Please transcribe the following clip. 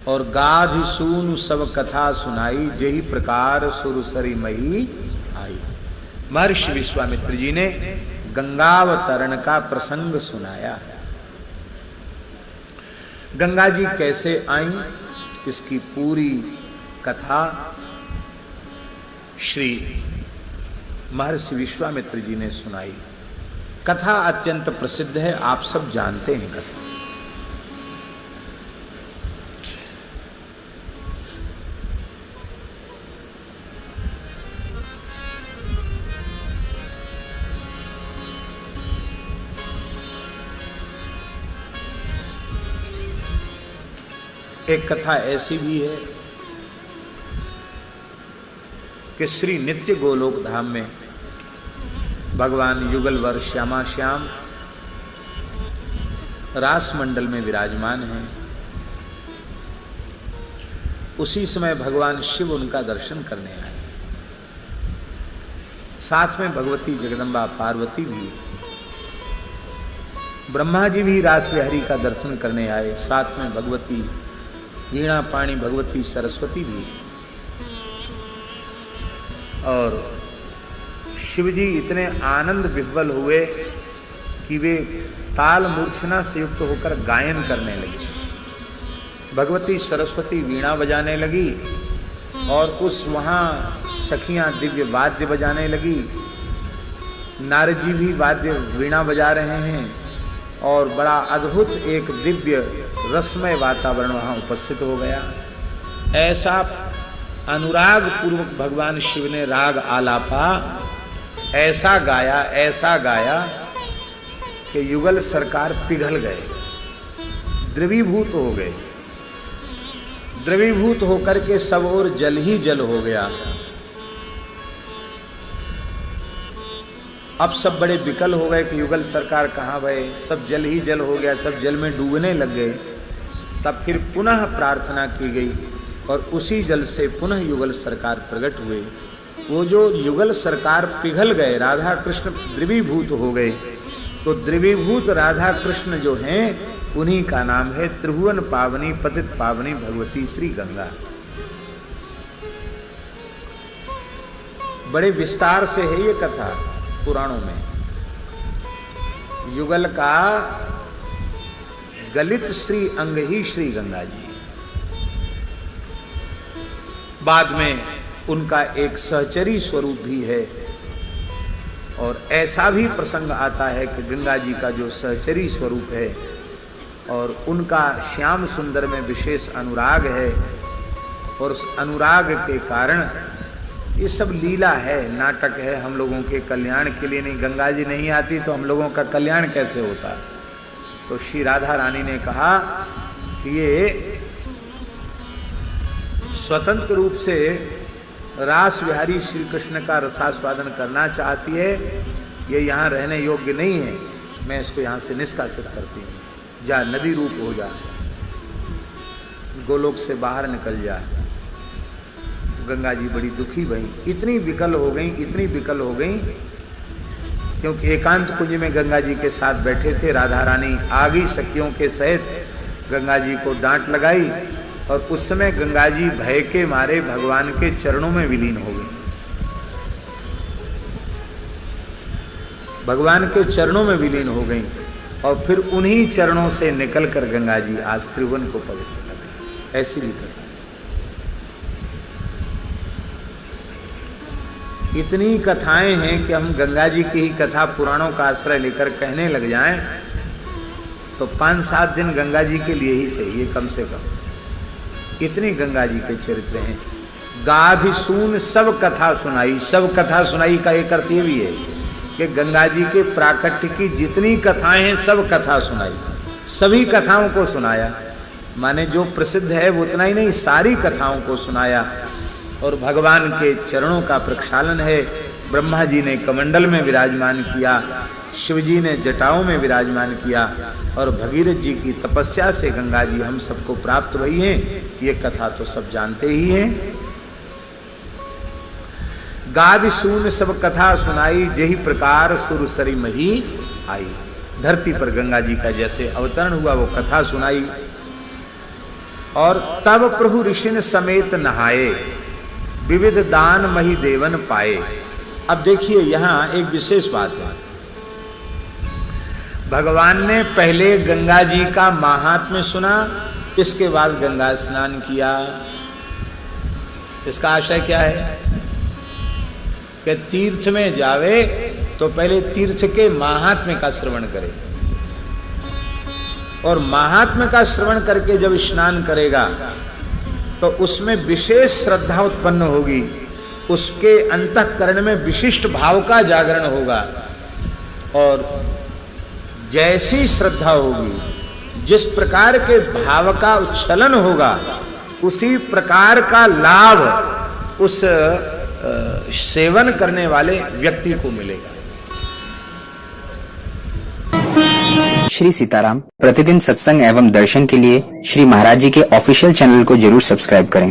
और गाधि सूनु सब कथा सुनाई, जेहि प्रकार सुरसरी मही आई। महर्षि विश्वामित्र जी ने गंगावतरण का प्रसंग सुनाया। गंगा जी कैसे आई, इसकी पूरी कथा श्री महर्षि विश्वामित्र जी ने सुनाई। कथा अत्यंत प्रसिद्ध है, आप सब जानते हैं कथा। एक कथा ऐसी भी है कि श्री नित्य गोलोक धाम में भगवान युगलवर श्यामा श्याम रास मंडल में विराजमान हैं। उसी समय भगवान शिव उनका दर्शन करने आए। साथ में भगवती जगदम्बा पार्वती भी, ब्रह्मा जी भी रास विहारी का दर्शन करने आए। साथ में भगवती वीणा पाणी भगवती सरस्वती भी। और शिवजी इतने आनंद विह्वल हुए कि वे ताल मूर्छना से युक्त होकर गायन करने लगे। भगवती सरस्वती वीणा बजाने लगी और उस वहाँ सखियाँ दिव्य वाद्य बजाने लगी। नारद जी भी वाद्य वीणा बजा रहे हैं और बड़ा अद्भुत एक दिव्य रसमय वातावरण वहाँ उपस्थित हो गया। ऐसा अनुराग पूर्वक भगवान शिव ने राग आलापा ऐसा गाया कि युगल सरकार पिघल गए, द्रवीभूत हो गए। द्रवीभूत होकर के सब ओर जल ही जल हो गया। अब सब बड़े विकल हो गए कि युगल सरकार कहाँ गए, सब जल ही जल हो गया, सब जल में डूबने लग गए। तब फिर पुनः प्रार्थना की गई और उसी जल से पुनः युगल सरकार प्रकट हुए। वो जो युगल सरकार पिघल गए, राधा कृष्ण द्रवीभूत हो गए, तो द्रवीभूत राधा कृष्ण जो हैं उन्हीं का नाम है त्रिभुवन पावनी पतित पावनी भगवती श्री गंगा। बड़े विस्तार से है ये कथा पुराणों में। युगल का गलित श्री अंग ही श्री गंगा जी। बाद में उनका एक सहचरी स्वरूप भी है और ऐसा भी प्रसंग आता है कि गंगा जी का जो सहचरी स्वरूप है और उनका श्याम सुंदर में विशेष अनुराग है और उस अनुराग के कारण ये सब लीला है, नाटक है, हम लोगों के कल्याण के लिए नहीं। गंगा जी नहीं आती तो हम लोगों का कल्याण कैसे होता। तो श्री राधा रानी ने कहा कि ये स्वतंत्र रूप से रास विहारी श्री कृष्ण का रसास्वादन करना चाहती है, ये यहाँ रहने योग्य नहीं है, मैं इसको यहाँ से निष्कासित करती हूँ। जा, नदी रूप हो जा, गोलोक से बाहर निकल जा। गंगा जी बड़ी दुखी भई, इतनी विकल हो गई क्योंकि एकांत कुंज में गंगा जी के साथ बैठे थे। राधा रानी आ गई सखियों के सहित, गंगा जी को डांट लगाई और उस समय गंगा जी भय के मारे भगवान के चरणों में विलीन हो गई। भगवान के चरणों में विलीन हो गई और फिर उन्हीं चरणों से निकलकर गंगा जी आज त्रिभुवन को पवित्र कर रही। ऐसी भी कथा। इतनी कथाएं हैं कि हम गंगा जी की ही कथा पुराणों का आश्रय लेकर कहने लग जाएं तो 5-7 दिन गंगा जी के लिए ही चाहिए कम से कम। इतनी गंगा जी के चरित्र हैं। गाधि सून सब कथा सुनाई। सब कथा सुनाई का एक अर्थ ये भी है कि गंगा जी के प्राकट्य की जितनी कथाएं हैं सब कथा सुनाई, सभी कथाओं को सुनाया। माने जो प्रसिद्ध है वो उतना ही नहीं, सारी कथाओं को सुनाया। और भगवान के चरणों का प्रक्षालन है। ब्रह्मा जी ने कमंडल में विराजमान किया, शिव जी ने जटाओं में विराजमान किया और भगीरथ जी की तपस्या से गंगा जी हम सबको प्राप्त हुई हैं। ये कथा तो सब जानते ही हैं। गादि सून सब कथा सुनाई, जेहि प्रकार सुरसरी मही आई। धरती पर गंगा जी का जैसे अवतरण हुआ वो कथा सुनाई और तब प्रभु ऋषिन समेत नहाए, विविध दान मही देवन पाए। अब देखिए यहां एक विशेष बात है। भगवान ने पहले गंगा जी का महात्म्य सुना, इसके बाद गंगा स्नान किया। इसका आशय क्या है कि तीर्थ में जावे तो पहले तीर्थ के महात्म्य का श्रवण करे, और महात्म्य का श्रवण करके जब स्नान करेगा तो उसमें विशेष श्रद्धा उत्पन्न होगी, उसके अंतःकरण में विशिष्ट भाव का जागरण होगा, और जैसी श्रद्धा होगी, जिस प्रकार के भाव का उच्छलन होगा, उसी प्रकार का लाभ उस सेवन करने वाले व्यक्ति को मिलेगा। श्री सीताराम प्रतिदिन सत्संग एवं दर्शन के लिए श्री महाराज जी के ऑफिशियल चैनल को जरूर सब्सक्राइब करें।